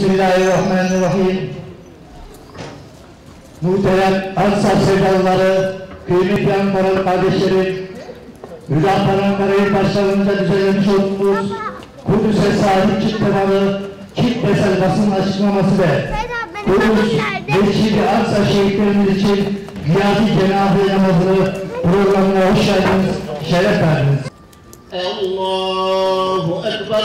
Bismillahirrahmanirrahim. Muhterem Ansar sevdalıları, kıymetli Ankaralı kardeşlerim, Müdafaa Ankara'yı başlarında düzenlemiş olduğumuz Kudüs'e sahip çıktırmalı kitlesel basın açıklaması ve Kudüs Mescid-i Aksa şehitlerimiz için Riyazi Cenab-ı namazını programına hoş geldiniz, şeref verdiniz. Allahu Ekber.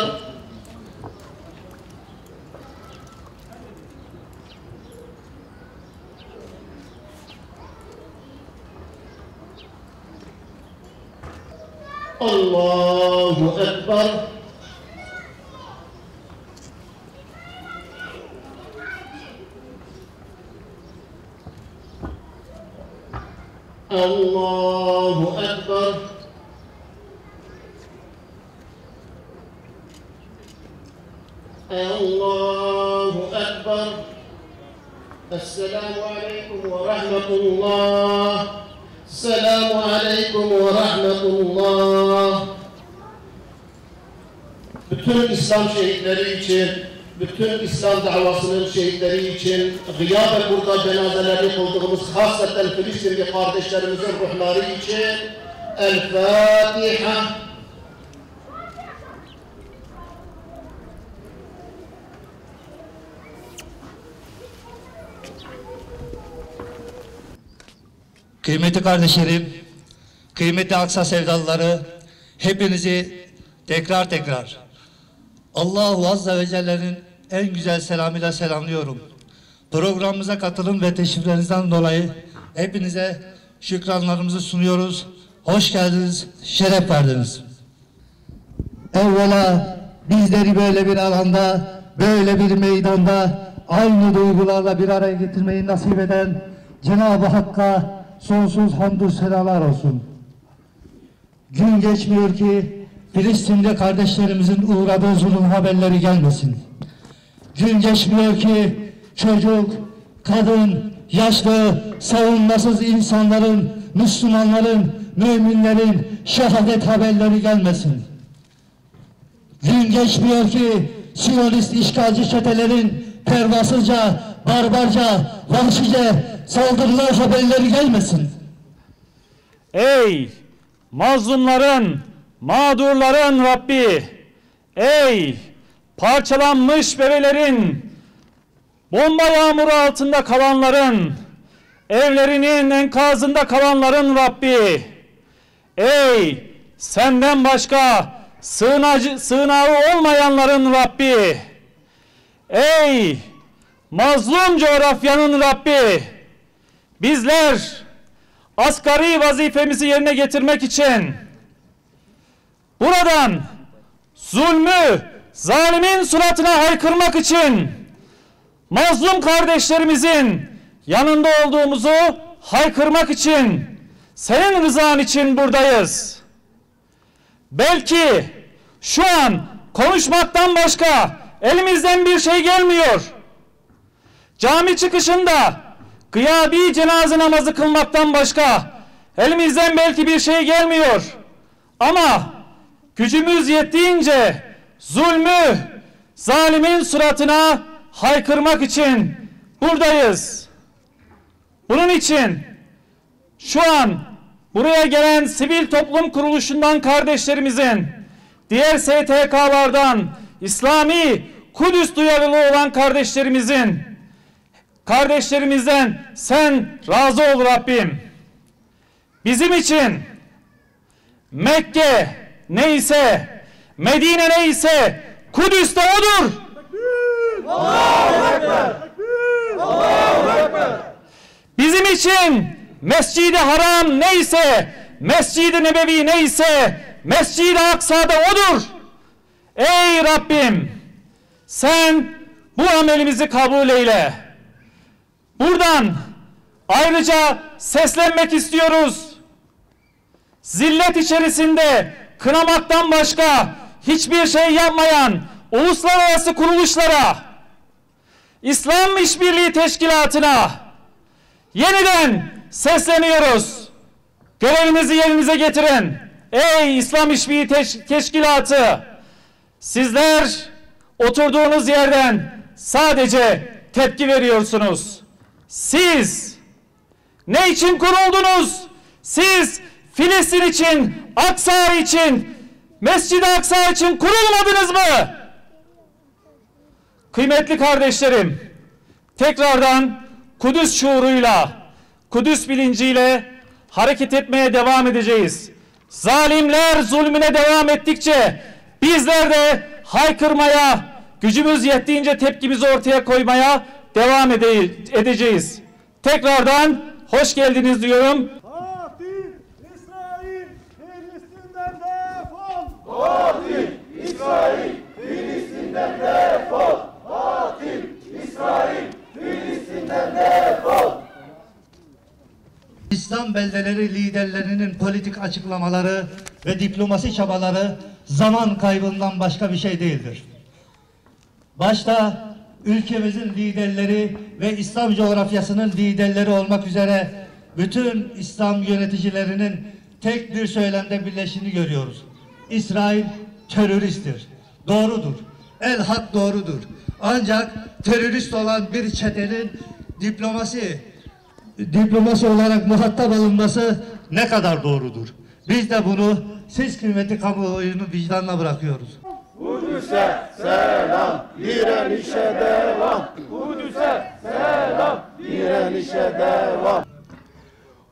Allahu Ekber. Allahu Ekber. Allahu Ekber. Esselamu Aleyküm ve Rahmetullah. Selamun Aleyküm ve Rahmetullah. Bütün İslam şehitleri için, bütün İslam davasının şehitleri için, gıyaben burada cenazelerini kıldığımız hasreten Filistinli kardeşlerimizin ruhları için El Fatiha. Kıymetli kardeşlerim, kıymetli Aksa sevdalıları, hepinizi tekrar Allahu Azze ve Celle'nin en güzel selamıyla selamlıyorum. Programımıza katılım ve teşriflerinizden dolayı hepinize şükranlarımızı sunuyoruz. Hoş geldiniz, şeref verdiniz. Evvela bizleri böyle bir alanda, böyle bir meydanda aynı duygularla bir araya getirmeyi nasip eden Cenab-ı Hakk'a sonsuz hamdü senalar olsun. Gün geçmiyor ki Filistin'de kardeşlerimizin uğradığı zulüm haberleri gelmesin. Gün geçmiyor ki çocuk, kadın, yaşlı, savunmasız insanların, Müslümanların, müminlerin şehadet haberleri gelmesin. Gün geçmiyor ki Siyonist işgalci çetelerin pervasızca, barbarca, vahşice saldırılar haberleri gelmesin. Ey mazlumların, mağdurların Rabbi, ey parçalanmış bebelerin, bomba yağmuru altında kalanların, evlerinin enkazında kalanların Rabbi, ey senden başka sığınağı olmayanların Rabbi, ey mazlum coğrafyanın Rabbi, bizler asgari vazifemizi yerine getirmek için buradan zulmü zalimin suratına haykırmak için mazlum kardeşlerimizin yanında olduğumuzu haykırmak için senin rızan için buradayız. Belki şu an konuşmaktan başka elimizden bir şey gelmiyor. Cami çıkışında gıyabi cenaze namazı kılmaktan başka elimizden belki bir şey gelmiyor. Ama gücümüz yettiğince zulmü zalimin suratına haykırmak için buradayız. Bunun için şu an buraya gelen sivil toplum kuruluşundan kardeşlerimizin, diğer STK'lardan, İslami Kudüs duyarlılığı olan kardeşlerimizden sen razı ol Rabbim. Bizim için Mekke neyse, Medine neyse, Kudüs de odur. Allahu Ekber. Allahu Ekber. Bizim için Mescid-i Haram neyse, Mescid-i Nebevi neyse, Mescid-i Aksa'da odur. Ey Rabbim, sen bu amelimizi kabul eyle. Buradan ayrıca seslenmek istiyoruz. Zillet içerisinde kınamaktan başka hiçbir şey yapmayan uluslararası kuruluşlara, İslam İşbirliği Teşkilatı'na yeniden sesleniyoruz. Görevinizi yerinize getirin. Ey İslam İşbirliği Teşkilatı, sizler oturduğunuz yerden sadece tepki veriyorsunuz. Siz ne için kuruldunuz? Siz Filistin için, Aksa için, Mescid-i Aksa için kurulmadınız mı? Kıymetli kardeşlerim, tekrardan Kudüs şuuruyla, Kudüs bilinciyle hareket etmeye devam edeceğiz. Zalimler zulmüne devam ettikçe bizler de haykırmaya, gücümüz yettiğince tepkimizi ortaya koymaya devam edeceğiz. Tekrardan hoş geldiniz diyorum. Katil İsrail Filistin'den defol! Katil İsrail Filistin'den defol! Katil İsrail Filistin'den defol! İslam beldeleri liderlerinin politik açıklamaları ve diplomasi çabaları zaman kaybından başka bir şey değildir. Başta ülkemizin liderleri ve İslam coğrafyasının liderleri olmak üzere bütün İslam yöneticilerinin tek bir söylemde birleştiğini görüyoruz. İsrail teröristtir. Doğrudur. Elhak doğrudur. Ancak terörist olan bir çetenin diplomasi olarak muhatap alınması ne kadar doğrudur? Biz de bunu siz kıymetli kamuoyunu vicdanla bırakıyoruz. Kudüs'e selam, direnişe devam. Kudüs'e selam, direnişe devam.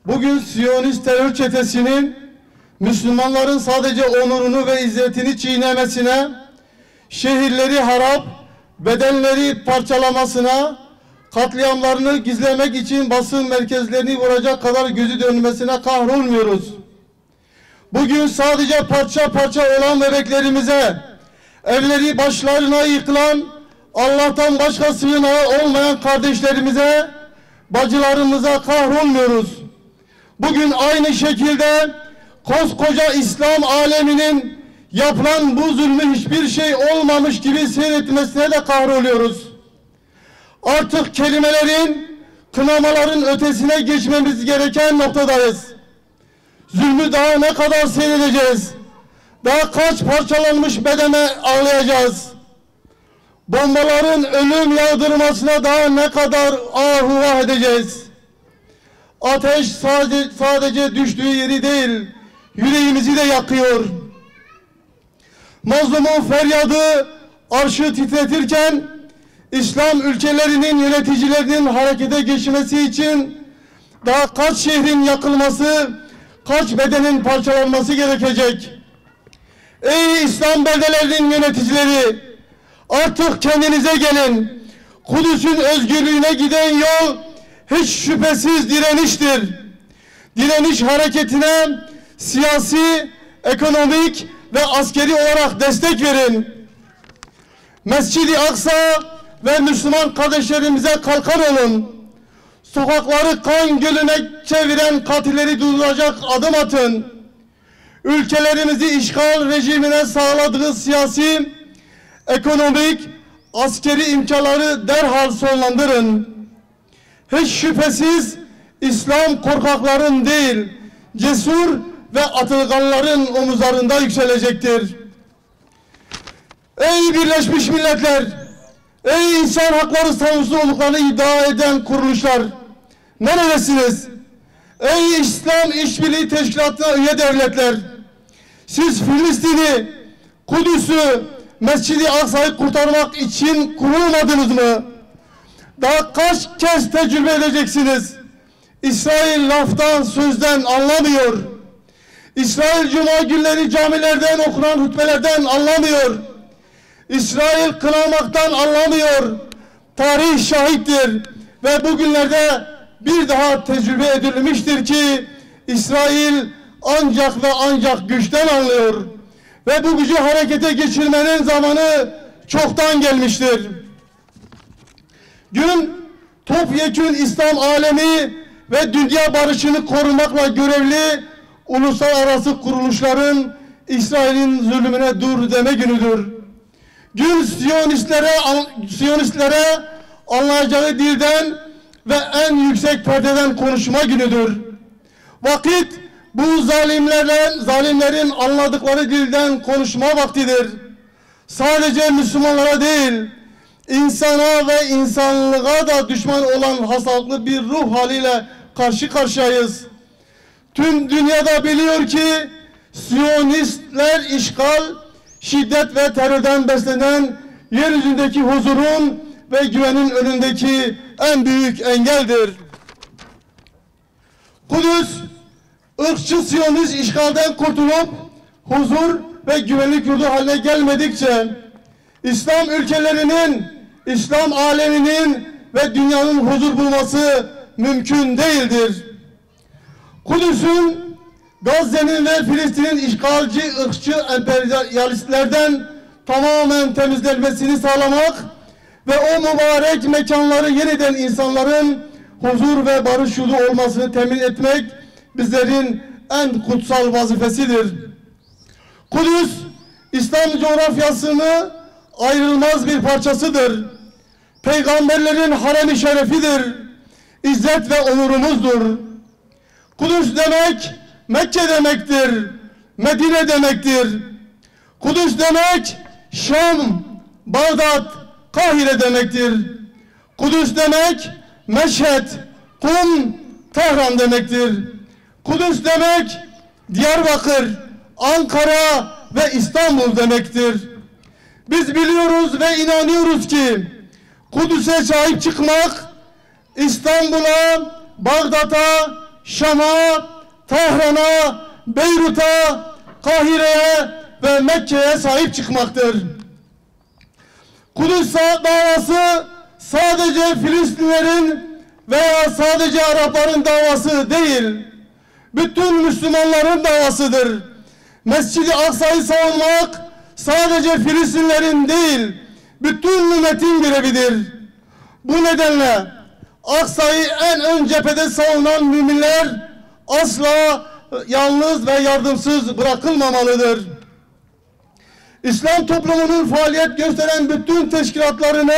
Bugün Siyonist terör çetesinin Müslümanların sadece onurunu ve izzetini çiğnemesine, şehirleri harap, bedenleri parçalamasına, katliamlarını gizlemek için basın merkezlerini vuracak kadar gözü dönmesine kahrolmuyoruz. Bugün sadece parça parça olan bebeklerimize, evleri başlarına yıkılan, Allah'tan başka sığınağı olmayan kardeşlerimize, bacılarımıza kahrolmuyoruz. Bugün aynı şekilde koskoca İslam aleminin yapılan bu zulmü hiçbir şey olmamış gibi seyretmesine de kahroluyoruz. Artık kelimelerin, kınamaların ötesine geçmemiz gereken noktadayız. Zulmü daha ne kadar seyredeceğiz? Daha kaç parçalanmış bedene ağlayacağız? Bombaların ölüm yağdırmasına daha ne kadar ahuvah edeceğiz? Ateş sadece düştüğü yeri değil, yüreğimizi de yakıyor. Mazlumun feryadı arşı titretirken, İslam ülkelerinin yöneticilerinin harekete geçmesi için daha kaç şehrin yakılması, kaç bedenin parçalanması gerekecek? Ey İslam beldelerinin yöneticileri, artık kendinize gelin. Kudüs'ün özgürlüğüne giden yol hiç şüphesiz direniştir. Direniş hareketine siyasi, ekonomik ve askeri olarak destek verin. Mescid-i Aksa ve Müslüman kardeşlerimize kalkan olun. Sokakları kan gölüne çeviren katilleri durduracak adım atın. Ülkelerimizi işgal rejimine sağladığı siyasi, ekonomik, askeri imkanları derhal sonlandırın. Hiç şüphesiz İslam korkakların değil, cesur ve atılganların omuzlarında yükselecektir. Ey Birleşmiş Milletler, ey insan hakları savunucusu olduklarını iddia eden kuruluşlar, neredesiniz? Ey İslam İşbirliği Teşkilatı'na üye devletler, siz Filistin'i, Kudüs'ü, Mescid-i Aksa'yı kurtarmak için kurulmadınız mı? Daha kaç kez tecrübe edeceksiniz? İsrail laftan, sözden anlamıyor. İsrail cuma günleri camilerden okunan hutbelerden anlamıyor. İsrail kınamaktan anlamıyor. Tarih şahittir ve bugünlerde bir daha tecrübe edilmiştir ki İsrail ancak ve ancak güçten anlıyor ve bu gücü harekete geçirmenin zamanı çoktan gelmiştir. Gün topyekün İslam alemi ve dünya barışını korumakla görevli uluslararası kuruluşların İsrail'in zulmüne dur deme günüdür. Gün Siyonistlere anlayacağı dilden ve en yüksek perdeden konuşma günüdür. Vakit bu zalimlerin anladıkları dilden konuşma vaktidir. Sadece Müslümanlara değil, insana ve insanlığa da düşman olan hastalıklı bir ruh haliyle karşı karşıyayız. Tüm dünyada biliyor ki Siyonistler işgal, şiddet ve terörden beslenen yeryüzündeki huzurun ve güvenin önündeki en büyük engeldir. Kudüs, ırkçı Siyonist işgalden kurtulup huzur ve güvenlik yurdu haline gelmedikçe İslam ülkelerinin, İslam aleminin ve dünyanın huzur bulması mümkün değildir. Kudüs'ün, Gazze'nin ve Filistin'in işgalci, ırkçı emperyalistlerden tamamen temizlenmesini sağlamak ve o mübarek mekanları yeniden insanların huzur ve barış yurdu olmasını temin etmek bizlerin en kutsal vazifesidir. Kudüs, İslam coğrafyasının ayrılmaz bir parçasıdır. Peygamberlerin harem-i şerefidir. İzzet ve onurumuzdur. Kudüs demek Mekke demektir. Medine demektir. Kudüs demek Şam, Bağdat, Kahire demektir. Kudüs demek Meşhed, Kum, Tahran demektir. Kudüs demek Diyarbakır, Ankara ve İstanbul demektir. Biz biliyoruz ve inanıyoruz ki Kudüs'e sahip çıkmak İstanbul'a, Bağdat'a, Şam'a, Tahran'a, Beyrut'a, Kahire'ye ve Mekke'ye sahip çıkmaktır. Kudüs davası sadece Filistinlerin veya sadece Arapların davası değil, bütün Müslümanların davasıdır. Mescid-i Aksa'yı savunmak sadece Filistinlerin değil, bütün ümmetin görevidir. Bu nedenle Aksa'yı en ön cephede savunan müminler asla yalnız ve yardımsız bırakılmamalıdır. İslam toplumunun faaliyet gösteren bütün teşkilatlarını,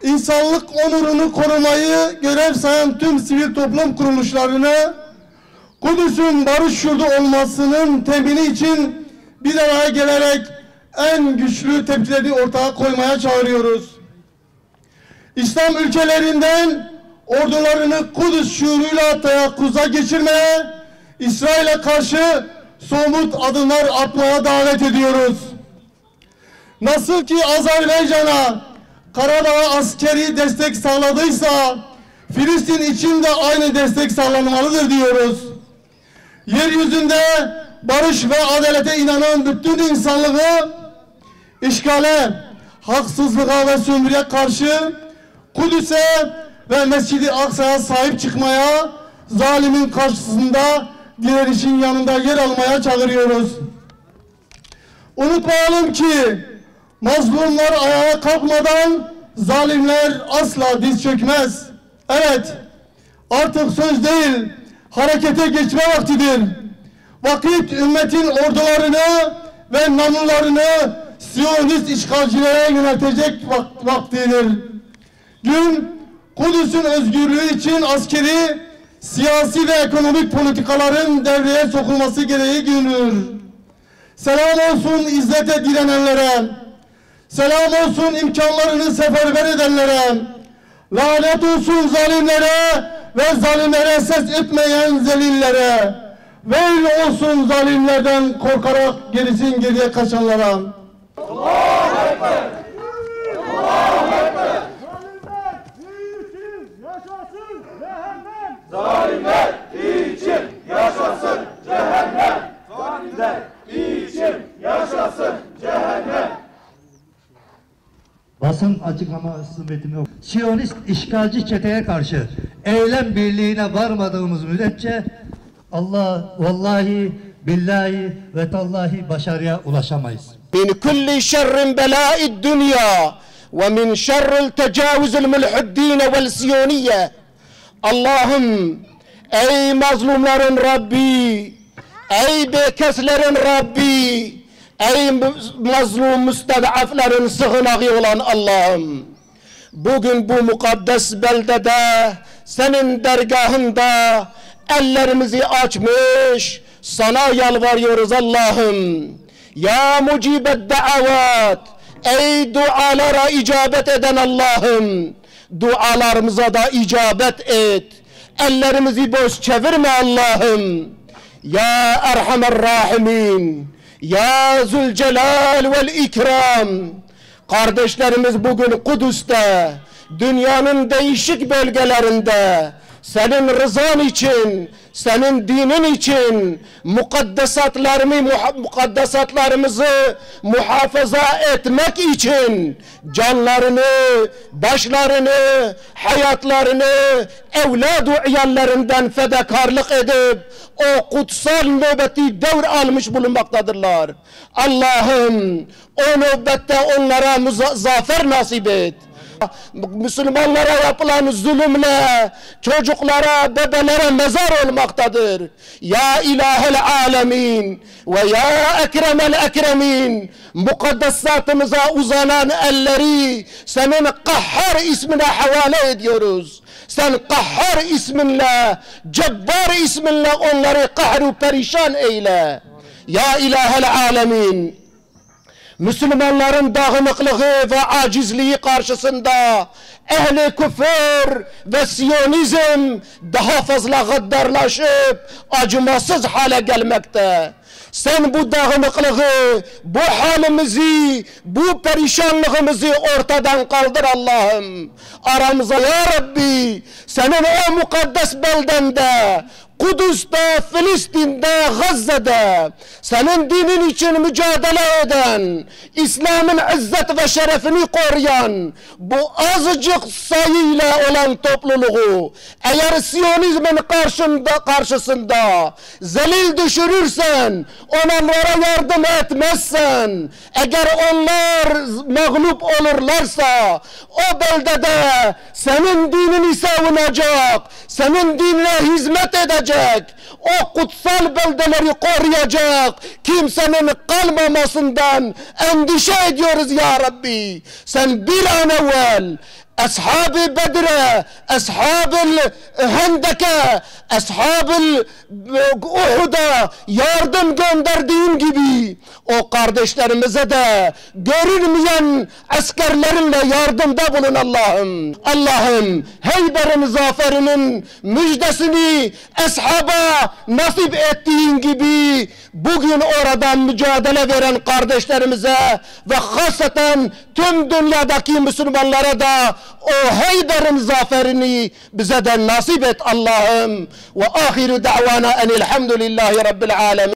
insanlık onurunu korumayı görev sayan tüm sivil toplum kuruluşlarını, Kudüs'ün barış yurdu olmasının temini için bir araya gelerek en güçlü tepkileri ortaya koymaya çağırıyoruz. İslam ülkelerinden ordularını Kudüs şuuruyla teyakkuza geçirmeye, İsrail'e karşı somut adımlar atmaya davet ediyoruz. Nasıl ki Azerbaycan'a Karadağ'a askeri destek sağladıysa, Filistin için de aynı destek sağlanmalıdır diyoruz. Yeryüzünde barış ve adalete inanan bütün insanlığı işgale, haksızlığa ve sömürüye karşı Kudüs'e ve Mescid-i Aksa'ya sahip çıkmaya, zalimin karşısında direnişin yanında yer almaya çağırıyoruz. Unutmayalım ki mazlumlar ayağa kalkmadan zalimler asla diz çökmez. Evet, artık söz değil, harekete geçme vaktidir. Vakit ümmetin ordularını ve namlularını Siyonist işgalcilere yöneltecek vaktidir. Gün, Kudüs'ün özgürlüğü için askeri, siyasi ve ekonomik politikaların devreye sokulması gereği günüdür. Selam olsun izzete direnenlere, selam olsun imkanlarını seferber edenlere, lanet olsun zalimlere ve zalimlere ses etmeyen zelillere, veil olsun zalimlerden korkarak gerisin geriye kaçanlara. Allahu Ekber! Allahu Ekber! Zalimler için yaşasın cehennem! Zalimler için yaşasın cehennem! Basın açıklaması metni yok. Siyonist işgalci çeteye karşı eylem birliğine varmadığımız müddetçe Allah vallahi billahi ve tallahi başarıya ulaşamayız. Min kulli şerrin belâid dünya ve min şerril tecavüzül mülhuddîne vel siyoniyye. Allah'ım, ey mazlumların Rabbi, ey bekeslerin Rabbi, ey mazlum müstedafların sığınağı olan Allah'ım, bugün bu mukaddes beldede, senin dergahında ellerimizi açmış, sana yalvarıyoruz Allah'ım. Ya mucibed da'avat, Ey dualara icabet eden Allah'ım, dualarımıza da icabet et. Ellerimizi boş çevirme Allah'ım. Ya Erhamer Rahimin, Ya Zülcelal vel İkram. Kardeşlerimiz bugün Kudüs'te, dünyanın değişik bölgelerinde senin rızan için, senin dinin için mukaddesatlarımızı muhafaza etmek için canlarını, başlarını, hayatlarını, evlad-ı iyallerinden fedakarlık edip o kutsal nöbeti devr almış bulunmaktadırlar. Allah'ım o nöbette onlara zafer nasip et. Müslümanlara yapılan zulümle çocuklara, bebelere mezar olmaktadır. Ya İlahel Alemin ve Ya Ekremel Ekremin, mukaddesatımıza uzanan elleri senin Kahhar ismine havale ediyoruz. Sen Kahhar isminle, Cebbar isminle onları kahru perişan eyle. Ya İlahel Alemin, Müslümanların dağınıklığı ve acizliği karşısında ehli küfür ve Siyonizm daha fazla gaddarlaşıp acımasız hale gelmekte. Sen bu dağınıklığı, bu halimizi, bu perişanlığımızı ortadan kaldır Allah'ım. Aramıza ya Rabbi, senin o mukaddes beldende, Kudüs'te, Filistin'de, Gazze'de senin dinin için mücadele eden, İslam'ın izzet ve şerefini koruyan bu azıcık sayıyla olan topluluğu eğer Siyonizmin karşısında zelil düşürürsen, onlara yardım etmezsen, eğer onlar mağlup olurlarsa o beldede senin dinini savunacak, senin dinine hizmet edecek, o kutsal beldeleri koruyacak kimsenin kalmamasından endişe ediyoruz ya Rabbi. Sen bir an evvel Ashab-ı Bedre, Ashab-ı Hendeke, Ashab-ı Uhud'a yardım gönderdiğin gibi o kardeşlerimize de görünmeyen askerlerinle yardımda bulun Allah'ım. Allah'ım Heyber'in zaferinin müjdesini ashaba nasip ettiğin gibi bugün oradan mücadele veren kardeşlerimize ve hasaten tüm dünyadaki Müslümanlara da o Heyber'in zaferini bize de nasip et Allah'ım. Ve ahiru da'vana enilhamdülillahi rabbil alemin.